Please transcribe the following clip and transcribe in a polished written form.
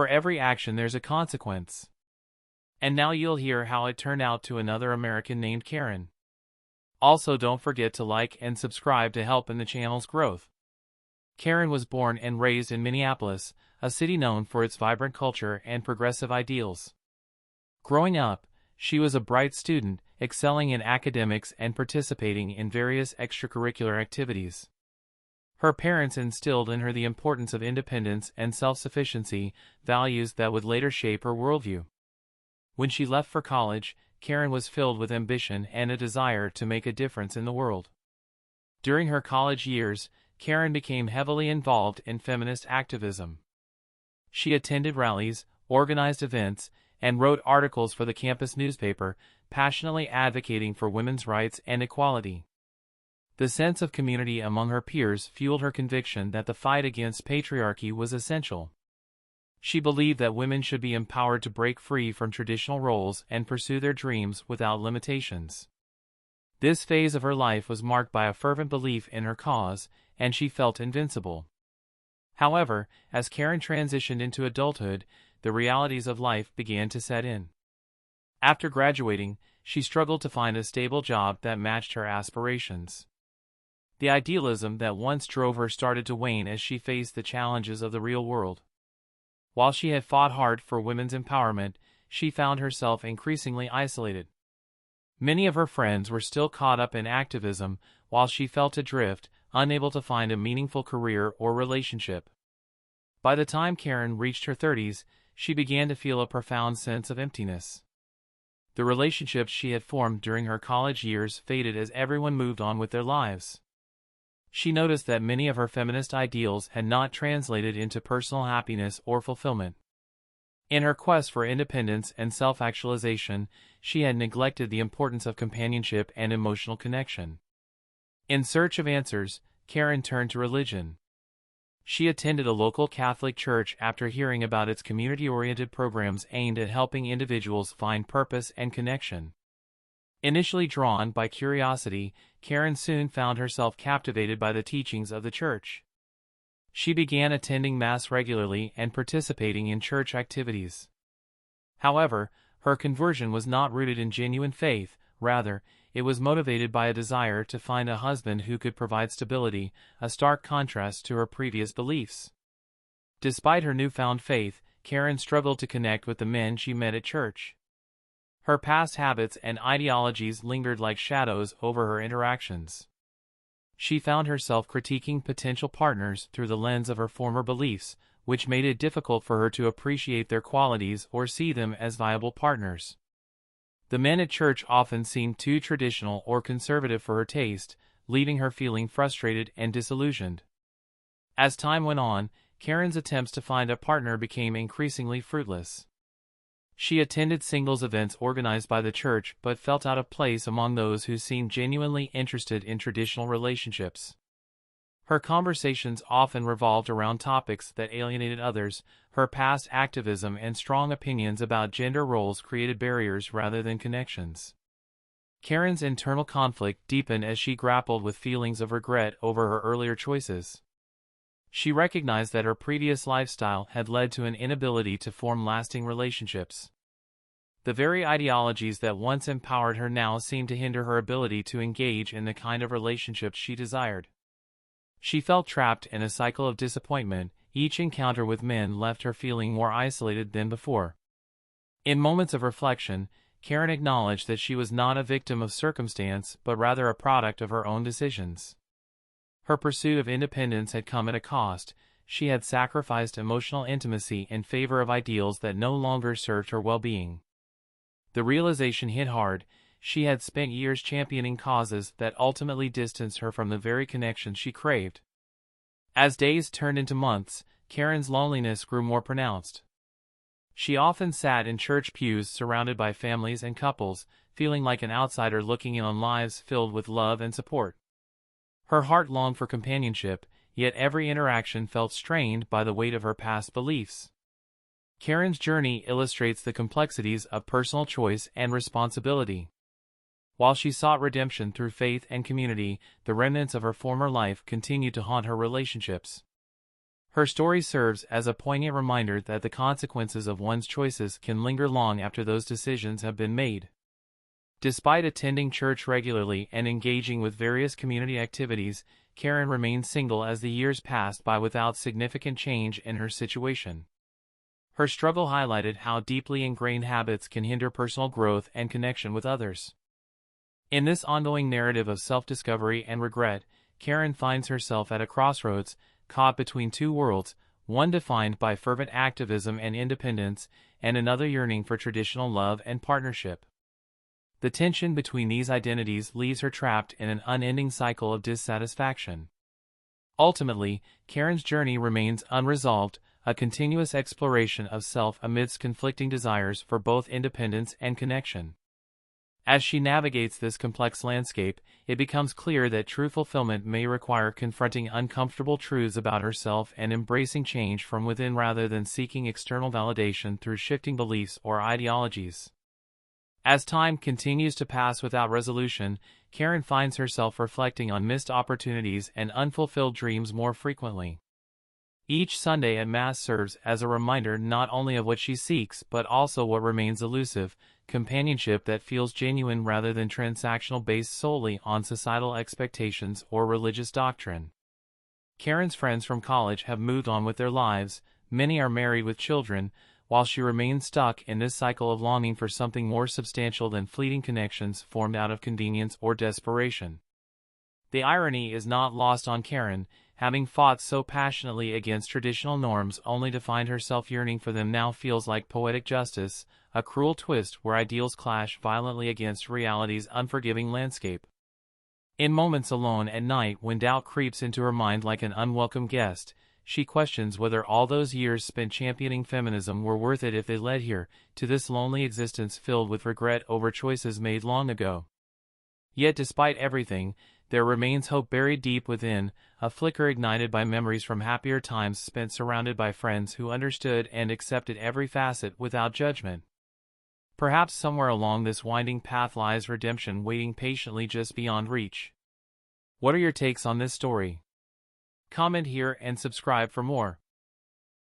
For every action there's a consequence. And now you'll hear how it turned out to another American named Karen. Also, don't forget to like and subscribe to help in the channel's growth. Karen was born and raised in Minneapolis, a city known for its vibrant culture and progressive ideals. Growing up, she was a bright student, excelling in academics and participating in various extracurricular activities. Her parents instilled in her the importance of independence and self-sufficiency, values that would later shape her worldview. When she left for college, Karen was filled with ambition and a desire to make a difference in the world. During her college years, Karen became heavily involved in feminist activism. She attended rallies, organized events, and wrote articles for the campus newspaper, passionately advocating for women's rights and equality. The sense of community among her peers fueled her conviction that the fight against patriarchy was essential. She believed that women should be empowered to break free from traditional roles and pursue their dreams without limitations. This phase of her life was marked by a fervent belief in her cause, and she felt invincible. However, as Karen transitioned into adulthood, the realities of life began to set in. After graduating, she struggled to find a stable job that matched her aspirations. The idealism that once drove her started to wane as she faced the challenges of the real world. While she had fought hard for women's empowerment, she found herself increasingly isolated. Many of her friends were still caught up in activism, while she felt adrift, unable to find a meaningful career or relationship. By the time Karen reached her 30s, she began to feel a profound sense of emptiness. The relationships she had formed during her college years faded as everyone moved on with their lives. She noticed that many of her feminist ideals had not translated into personal happiness or fulfillment. In her quest for independence and self-actualization, she had neglected the importance of companionship and emotional connection. In search of answers, Karen turned to religion. She attended a local Catholic church after hearing about its community-oriented programs aimed at helping individuals find purpose and connection. Initially drawn by curiosity, Karen soon found herself captivated by the teachings of the church. She began attending Mass regularly and participating in church activities. However, her conversion was not rooted in genuine faith, rather, it was motivated by a desire to find a husband who could provide stability, a stark contrast to her previous beliefs. Despite her newfound faith, Karen struggled to connect with the men she met at church. Her past habits and ideologies lingered like shadows over her interactions. She found herself critiquing potential partners through the lens of her former beliefs, which made it difficult for her to appreciate their qualities or see them as viable partners. The men at church often seemed too traditional or conservative for her taste, leaving her feeling frustrated and disillusioned. As time went on, Karen's attempts to find a partner became increasingly fruitless. She attended singles events organized by the church but felt out of place among those who seemed genuinely interested in traditional relationships. Her conversations often revolved around topics that alienated others. Her past activism and strong opinions about gender roles created barriers rather than connections. Karen's internal conflict deepened as she grappled with feelings of regret over her earlier choices. She recognized that her previous lifestyle had led to an inability to form lasting relationships. The very ideologies that once empowered her now seemed to hinder her ability to engage in the kind of relationships she desired. She felt trapped in a cycle of disappointment. Each encounter with men left her feeling more isolated than before. In moments of reflection, Karen acknowledged that she was not a victim of circumstance but rather a product of her own decisions. Her pursuit of independence had come at a cost. She had sacrificed emotional intimacy in favor of ideals that no longer served her well-being. The realization hit hard. She had spent years championing causes that ultimately distanced her from the very connections she craved. As days turned into months, Karen's loneliness grew more pronounced. She often sat in church pews surrounded by families and couples, feeling like an outsider looking in on lives filled with love and support. Her heart longed for companionship, yet every interaction felt strained by the weight of her past beliefs. Karen's journey illustrates the complexities of personal choice and responsibility. While she sought redemption through faith and community, the remnants of her former life continued to haunt her relationships. Her story serves as a poignant reminder that the consequences of one's choices can linger long after those decisions have been made. Despite attending church regularly and engaging with various community activities, Karen remained single as the years passed by without significant change in her situation. Her struggle highlighted how deeply ingrained habits can hinder personal growth and connection with others. In this ongoing narrative of self-discovery and regret, Karen finds herself at a crossroads, caught between two worlds, one defined by fervent activism and independence, and another yearning for traditional love and partnership. The tension between these identities leaves her trapped in an unending cycle of dissatisfaction. Ultimately, Karen's journey remains unresolved, a continuous exploration of self amidst conflicting desires for both independence and connection. As she navigates this complex landscape, it becomes clear that true fulfillment may require confronting uncomfortable truths about herself and embracing change from within rather than seeking external validation through shifting beliefs or ideologies. As time continues to pass without resolution, Karen finds herself reflecting on missed opportunities and unfulfilled dreams more frequently. Each Sunday at Mass serves as a reminder not only of what she seeks but also what remains elusive, companionship that feels genuine rather than transactional based solely on societal expectations or religious doctrine. Karen's friends from college have moved on with their lives, many are married with children, while she remains stuck in this cycle of longing for something more substantial than fleeting connections formed out of convenience or desperation. The irony is not lost on Karen, having fought so passionately against traditional norms only to find herself yearning for them now feels like poetic justice, a cruel twist where ideals clash violently against reality's unforgiving landscape. In moments alone at night when doubt creeps into her mind like an unwelcome guest, she questions whether all those years spent championing feminism were worth it if they led here, to this lonely existence filled with regret over choices made long ago. Yet despite everything, there remains hope buried deep within, a flicker ignited by memories from happier times spent surrounded by friends who understood and accepted every facet without judgment. Perhaps somewhere along this winding path lies redemption waiting patiently just beyond reach. What are your takes on this story? Comment here and subscribe for more.